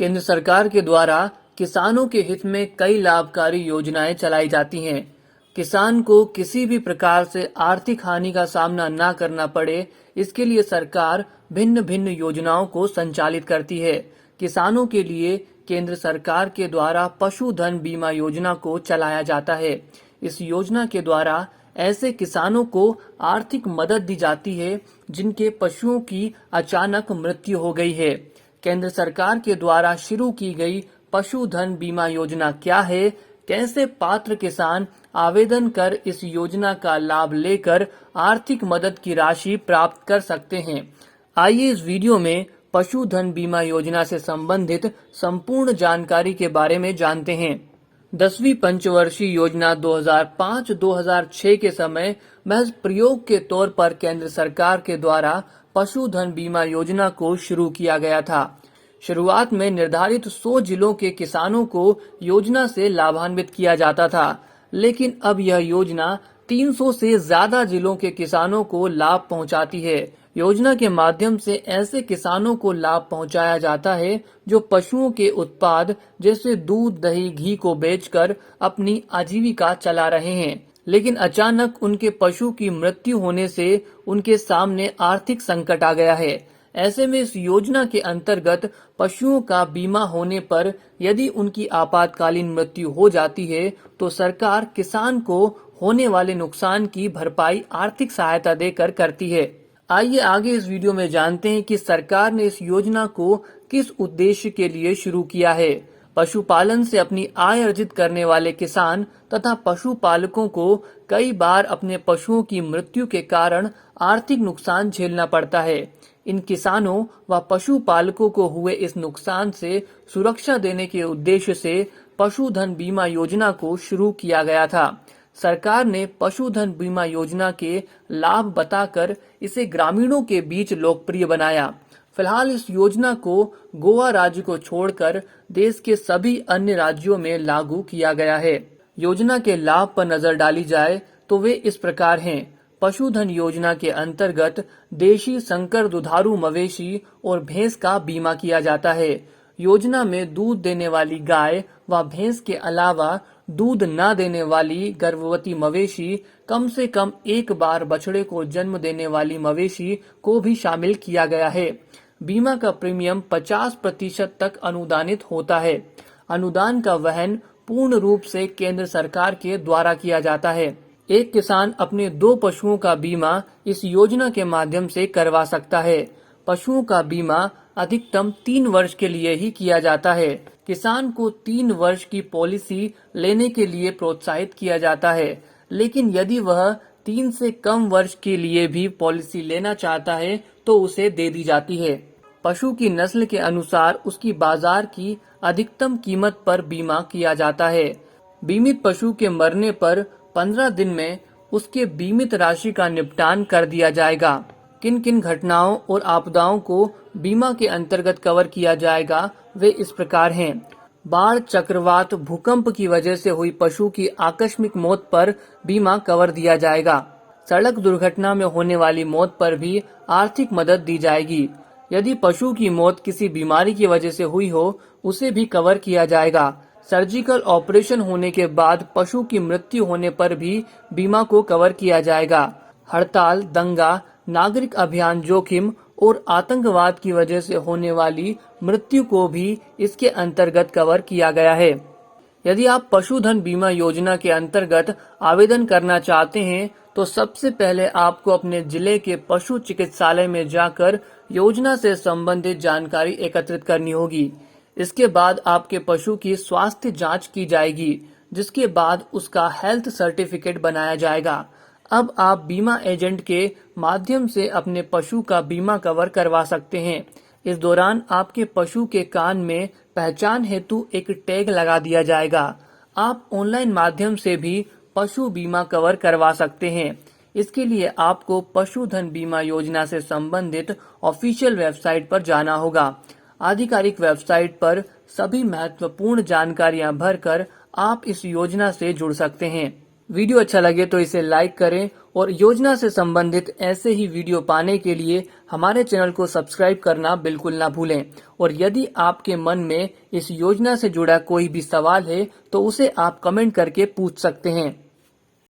केंद्र सरकार के द्वारा किसानों के हित में कई लाभकारी योजनाएं चलाई जाती हैं। किसान को किसी भी प्रकार से आर्थिक हानि का सामना न करना पड़े, इसके लिए सरकार भिन्न भिन्न योजनाओं को संचालित करती है। किसानों के लिए केंद्र सरकार के द्वारा पशुधन बीमा योजना को चलाया जाता है। इस योजना के द्वारा ऐसे किसानों को आर्थिक मदद दी जाती है जिनके पशुओं की अचानक मृत्यु हो गई है। केंद्र सरकार के द्वारा शुरू की गई पशुधन बीमा योजना क्या है, कैसे पात्र किसान आवेदन कर इस योजना का लाभ लेकर आर्थिक मदद की राशि प्राप्त कर सकते हैं। आइए इस वीडियो में पशुधन बीमा योजना से संबंधित संपूर्ण जानकारी के बारे में जानते हैं। 10वीं पंचवर्षीय योजना 2005-2006 के समय महज प्रयोग के तौर पर केंद्र सरकार के द्वारा पशुधन बीमा योजना को शुरू किया गया था। शुरुआत में निर्धारित 100 जिलों के किसानों को योजना से लाभान्वित किया जाता था, लेकिन अब यह योजना 300 से ज्यादा जिलों के किसानों को लाभ पहुंचाती है। योजना के माध्यम से ऐसे किसानों को लाभ पहुंचाया जाता है जो पशुओं के उत्पाद जैसे दूध, दही, घी को बेचकर अपनी आजीविका चला रहे हैं, लेकिन अचानक उनके पशु की मृत्यु होने से उनके सामने आर्थिक संकट आ गया है। ऐसे में इस योजना के अंतर्गत पशुओं का बीमा होने पर यदि उनकी आपातकालीन मृत्यु हो जाती है तो सरकार किसान को होने वाले नुकसान की भरपाई आर्थिक सहायता देकर करती है। आइए आगे इस वीडियो में जानते हैं कि सरकार ने इस योजना को किस उद्देश्य के लिए शुरू किया है। पशुपालन से अपनी आय अर्जित करने वाले किसान तथा पशुपालकों को कई बार अपने पशुओं की मृत्यु के कारण आर्थिक नुकसान झेलना पड़ता है। इन किसानों व पशुपालकों को हुए इस नुकसान से सुरक्षा देने के उद्देश्य से पशुधन बीमा योजना को शुरू किया गया था। सरकार ने पशुधन बीमा योजना के लाभ बताकर इसे ग्रामीणों के बीच लोकप्रिय बनाया। फिलहाल इस योजना को गोवा राज्य को छोड़कर देश के सभी अन्य राज्यों में लागू किया गया है। योजना के लाभ पर नजर डाली जाए तो वे इस प्रकार हैं। पशुधन योजना के अंतर्गत देशी संकर दुधारू मवेशी और भैंस का बीमा किया जाता है। योजना में दूध देने वाली गाय व भैंस के अलावा दूध न देने वाली गर्भवती मवेशी, कम से कम एक बार बछड़े को जन्म देने वाली मवेशी को भी शामिल किया गया है। बीमा का प्रीमियम 50% तक अनुदानित होता है। अनुदान का वहन पूर्ण रूप से केंद्र सरकार के द्वारा किया जाता है। एक किसान अपने 2 पशुओं का बीमा इस योजना के माध्यम से करवा सकता है। पशुओं का बीमा अधिकतम 3 वर्ष के लिए ही किया जाता है। किसान को 3 वर्ष की पॉलिसी लेने के लिए प्रोत्साहित किया जाता है, लेकिन यदि वह 3 से कम वर्ष के लिए भी पॉलिसी लेना चाहता है तो उसे दे दी जाती है। पशु की नस्ल के अनुसार उसकी बाजार की अधिकतम कीमत पर बीमा किया जाता है। बीमित पशु के मरने पर 15 दिन में उसके बीमित राशि का निपटान कर दिया जाएगा। किन किन घटनाओं और आपदाओं को बीमा के अंतर्गत कवर किया जाएगा वे इस प्रकार हैं। बाढ़, चक्रवात, भूकंप की वजह से हुई पशु की आकस्मिक मौत पर बीमा कवर दिया जाएगा। सड़क दुर्घटना में होने वाली मौत पर भी आर्थिक मदद दी जाएगी। यदि पशु की मौत किसी बीमारी की वजह से हुई हो उसे भी कवर किया जाएगा। सर्जिकल ऑपरेशन होने के बाद पशु की मृत्यु होने पर भी बीमा को कवर किया जाएगा। हड़ताल, दंगा, नागरिक अभियान जोखिम और आतंकवाद की वजह से होने वाली मृत्यु को भी इसके अंतर्गत कवर किया गया है। यदि आप पशुधन बीमा योजना के अंतर्गत आवेदन करना चाहते हैं तो सबसे पहले आपको अपने जिले के पशु चिकित्सालय में जाकर योजना से संबंधित जानकारी एकत्रित करनी होगी। इसके बाद आपके पशु की स्वास्थ्य जांच की जाएगी, जिसके बाद उसका हेल्थ सर्टिफिकेट बनाया जाएगा। अब आप बीमा एजेंट के माध्यम से अपने पशु का बीमा कवर करवा सकते हैं। इस दौरान आपके पशु के कान में पहचान हेतु एक टैग लगा दिया जाएगा। आप ऑनलाइन माध्यम से भी पशु बीमा कवर करवा सकते हैं। इसके लिए आपको पशुधन बीमा योजना से संबंधित ऑफिशियल वेबसाइट पर जाना होगा। आधिकारिक वेबसाइट पर सभी महत्वपूर्ण जानकारियां भरकर आप इस योजना से जुड़ सकते हैं। वीडियो अच्छा लगे तो इसे लाइक करें और योजना से संबंधित ऐसे ही वीडियो पाने के लिए हमारे चैनल को सब्सक्राइब करना बिल्कुल ना भूलें। और यदि आपके मन में इस योजना से जुड़ा कोई भी सवाल है तो उसे आप कमेंट करके पूछ सकते हैं।